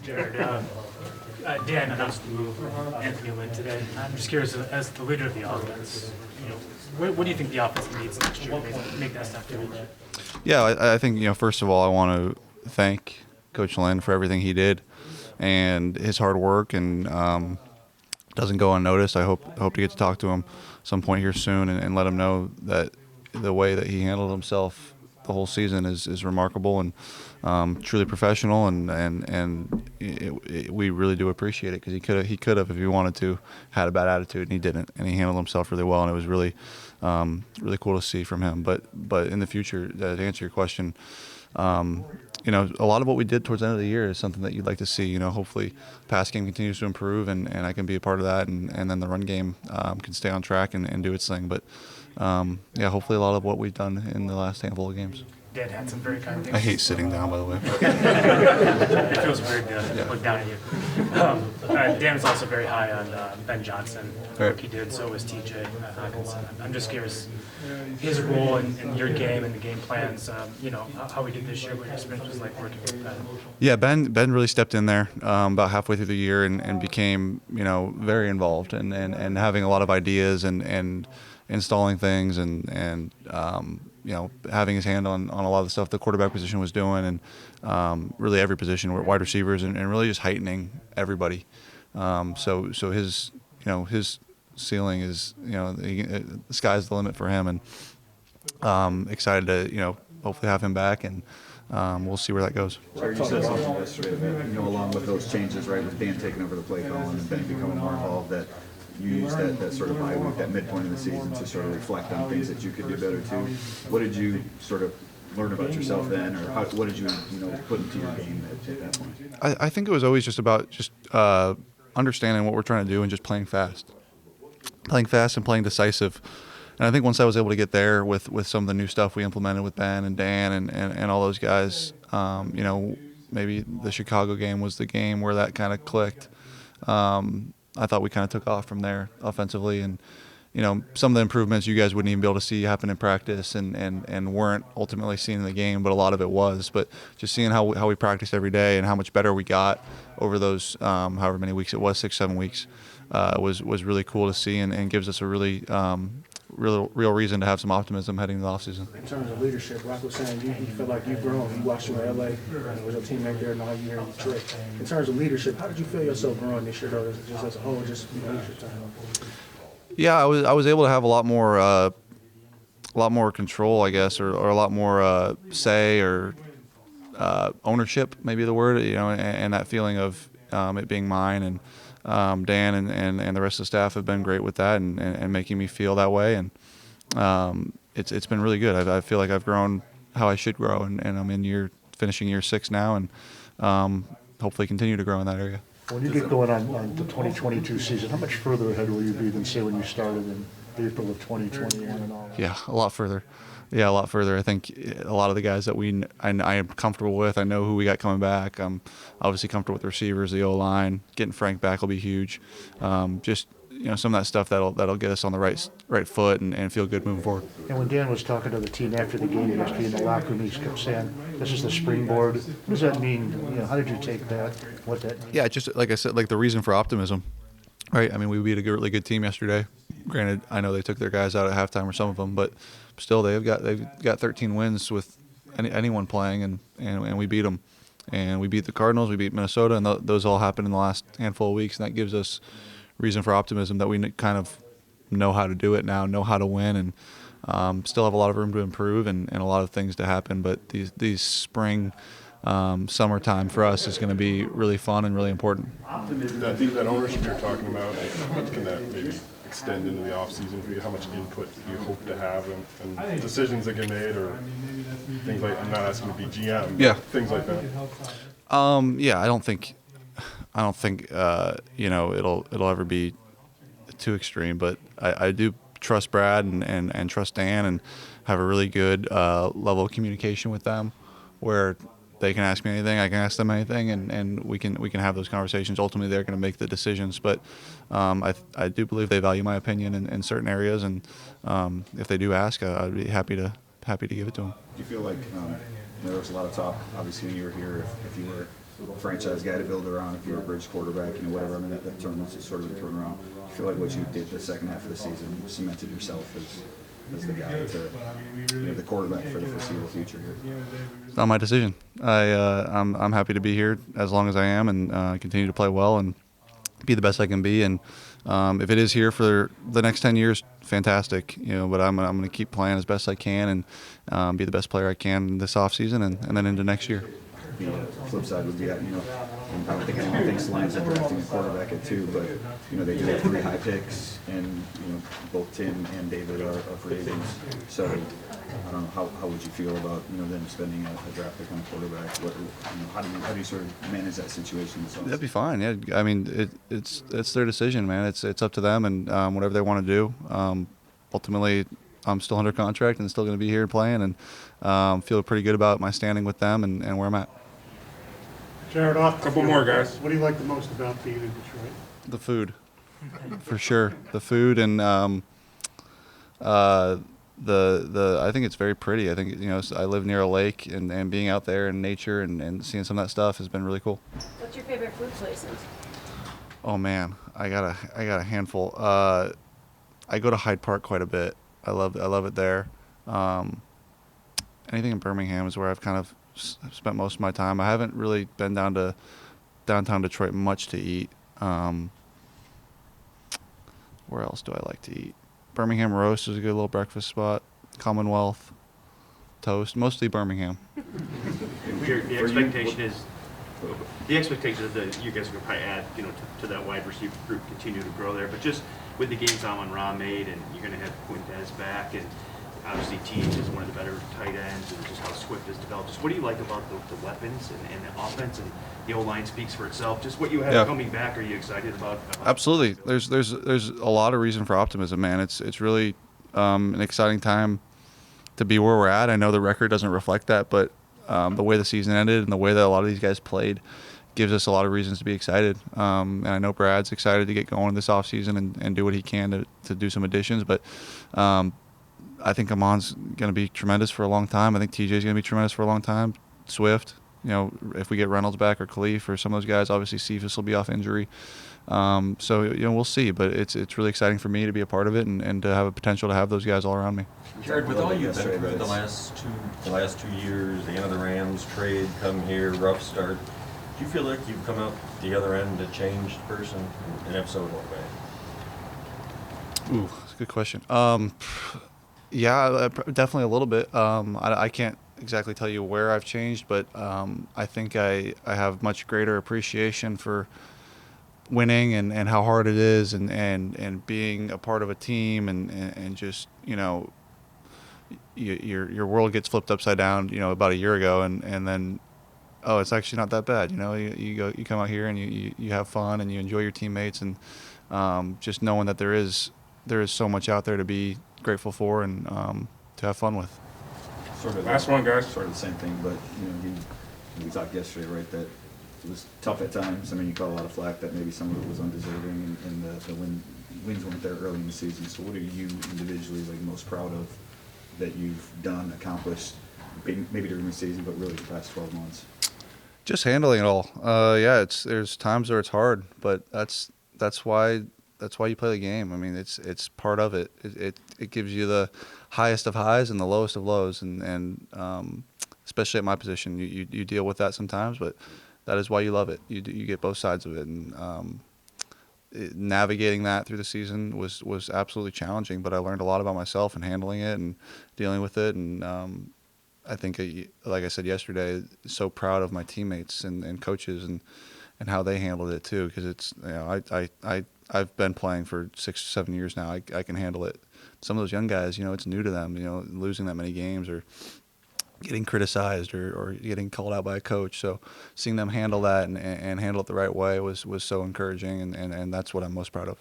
Jared, Dan announced the move of Anthony Lynn today. I'm just curious, as the leader of the offense, what do you think the offense needs next year to make that step forward? Yeah, I think, first of all, I want to thank Coach Lynn for everything he did and his hard work, and doesn't go unnoticed. I hope to get to talk to him some point here soon and let him know that the way that he handled himself the whole season is remarkable and truly professional, and we really do appreciate it, because he could have if he wanted to had a bad attitude, and he didn't, and he handled himself really well, and it was really cool to see from him. But in the future, to answer your question, a lot of what we did towards the end of the year is something that you'd like to see. Hopefully pass game continues to improve, and I can be a part of that, and then the run game can stay on track and do its thing. But hopefully a lot of what we've done in the last handful of games. Dan had some very kind things. I hate sitting down, by the way. It feels very good to look down at you. Dan is also very high on Ben Johnson. Right. He did, so was TJ Hawkinson. I'm just curious, his role in your game and the game plans, how we did this year, what your experience was like working with Ben. Yeah, Ben really stepped in there about halfway through the year and became, very involved and having a lot of ideas and installing things and having his hand on a lot of the stuff the quarterback position was doing, and really every position, wide receivers, and really just heightening everybody. So his ceiling is, the sky's the limit for him, and excited to hopefully have him back, and we'll see where that goes. Sorry, you said something yesterday that, along with those changes, right, with Dan taking over the play calling and Ben becoming more involved, that you use that sort of bye week, that midpoint of the season, to sort of reflect on things that you could do better too. What did you sort of learn about yourself then, or what did you put into your game at that point? I think it was always just about understanding what we're trying to do and just playing fast and playing decisive. And I think once I was able to get there with some of the new stuff we implemented with Ben and Dan and all those guys, maybe the Chicago game was the game where that kind of clicked. I thought we kind of took off from there offensively, and some of the improvements you guys wouldn't even be able to see happen in practice and weren't ultimately seen in the game, but a lot of it was. But just seeing how we practiced every day and how much better we got over those however many weeks it was, 6-7 weeks, was really cool to see, and gives us a really real reason to have some optimism heading into the offseason. In terms of leadership, Rock was saying you feel like you've grown. You watched him in LA, was your teammate there, now you're here in Detroit. In terms of leadership, how did you feel yourself growing this year, though, just as a whole, just leadership time? Yeah, I was able to have a lot more control, I guess, or a lot more say or ownership, maybe the word, and that feeling of it being mine. And Dan and the rest of the staff have been great with that and making me feel that way. And it's been really good. I feel like I've grown how I should grow, and I'm finishing year 6 now, and hopefully continue to grow in that area. When you get going on the 2022 season, how much further ahead will you be than, say, when you started in April of 2021 and all that? Yeah, a lot further. Yeah, a lot further. I think a lot of the guys that I am comfortable with, I know who we got coming back. I'm obviously comfortable with the receivers, the O-line. Getting Frank back will be huge. Just some of that stuff that'll get us on the right foot and feel good moving forward. And when Dan was talking to the team after the game yesterday in the locker room, he kept saying, "This is the springboard." What does that mean? How did you take that? What that means? Yeah, just like I said, like the reason for optimism. Right. I mean, we beat a really good team yesterday. Granted, I know they took their guys out at halftime, or some of them, but still they've got 13 wins with anyone playing, and we beat them. And we beat the Cardinals, we beat Minnesota, and those all happened in the last handful of weeks, and that gives us reason for optimism that we kind of know how to do it now, know how to win, and still have a lot of room to improve and a lot of things to happen. But these spring, summertime for us is going to be really fun and really important. That ownership you're talking about, how much can that maybe extend into the offseason for you? How much input do you hope to have and decisions that get made, or things like, I'm not asking to be GM, yeah, things like that? Yeah, I don't think it'll ever be too extreme, but I do trust Brad and trust Dan and have a really good level of communication with them, where they can ask me anything, I can ask them anything, and we can have those conversations. Ultimately, they're going to make the decisions, but I do believe they value my opinion in certain areas, and if they do ask, I'd be happy to give it to them. Do you feel like there was a lot of talk, obviously, when you were here, if you were franchise guy to build around if you're a bridge quarterback, whatever. I mean, that term is sort of a turnaround. I feel like what you did the second half of the season, you cemented yourself as the guy the quarterback for the foreseeable future here. It's not my decision. I'm happy to be here as long as I am and continue to play well and be the best I can be. And if it is here for the next 10 years, fantastic. But I'm going to keep playing as best I can and be the best player I can this offseason and then into next year. The flip side would be that, I don't think anyone thinks the Lions are drafting a quarterback at 2, but, they do have 3 high picks, and, both Tim and David are free agents. So, I don't know, how would you feel about, them spending a draft pick on a quarterback? How do you sort of manage that situation? That'd be fine. Yeah, I mean, it's their decision, man. It's up to them and whatever they want to do. Ultimately, I'm still under contract and still going to be here playing, and feel pretty good about my standing with them and where I'm at. Jared, off the Couple field, more, guys. What do you like the most about being in Detroit? The food, for sure. The food and the I think it's very pretty. I think I live near a lake and being out there in nature and seeing some of that stuff has been really cool. What's your favorite food places? Oh man, I got a handful. I go to Hyde Park quite a bit. I love it there. Anything in Birmingham is where I've kind of spent most of my time. I haven't really been down to downtown Detroit much to eat. Where else do I like to eat? Birmingham Roast is a good little breakfast spot. Commonwealth, toast, mostly Birmingham. The expectation is that you guys are going to probably add, to that wide receiver group, continue to grow there. But just with the gains Amon-Ra made, and you're going to have Quintez back, and obviously Teague is one of the better tight ends, and just how Swift has developed. Just what do you like about the weapons and the offense, and the O-line speaks for itself? Just what you have coming back, are you excited about? Absolutely. There's a lot of reason for optimism, man. It's really an exciting time to be where we're at. I know the record doesn't reflect that, but the way the season ended and the way that a lot of these guys played gives us a lot of reasons to be excited. And I know Brad's excited to get going this offseason and do what he can to do some additions. But I think Amon's going to be tremendous for a long time. I think TJ's going to be tremendous for a long time. Swift, if we get Reynolds back or Khalif or some of those guys, obviously Cephas will be off injury. So we'll see. But it's really exciting for me to be a part of it and to have a potential to have those guys all around me. Jared, with all you've been through the last 2 years, the end of the Rams trade, come here, rough start, do you feel like you've come out the other end a changed person? And if so, in what way? Ooh, that's a good question. Yeah, definitely a little bit. I can't exactly tell you where I've changed, but I think I have much greater appreciation for winning and how hard it is and being a part of a team and just, your world gets flipped upside down, about a year ago and then, oh, it's actually not that bad. You come out here and you have fun and you enjoy your teammates and just knowing that there is so much out there to be grateful for and to have fun with. Sort of Last one, guys. Sort of the same thing, but we talked yesterday, right? That it was tough at times. I mean, you caught a lot of flack that maybe some of it was undeserving, and the wins weren't there early in the season. So, what are you individually most proud of that you've done, accomplished, maybe during the season, but really the past 12 months? Just handling it all. There's times where it's hard, but that's why you play the game. I mean, it's part of it. It gives you the highest of highs and the lowest of lows, and especially at my position, you deal with that sometimes, but that is why you love it. You get both sides of it, and navigating that through the season was absolutely challenging. But I learned a lot about myself and handling it and dealing with it, and I think, like I said yesterday, so proud of my teammates and coaches and how they handled it too, because it's I've been playing for 6 or 7 years now. I can handle it. Some of those young guys, it's new to them, losing that many games or getting criticized or getting called out by a coach. So seeing them handle that and handle it the right way was so encouraging, and that's what I'm most proud of.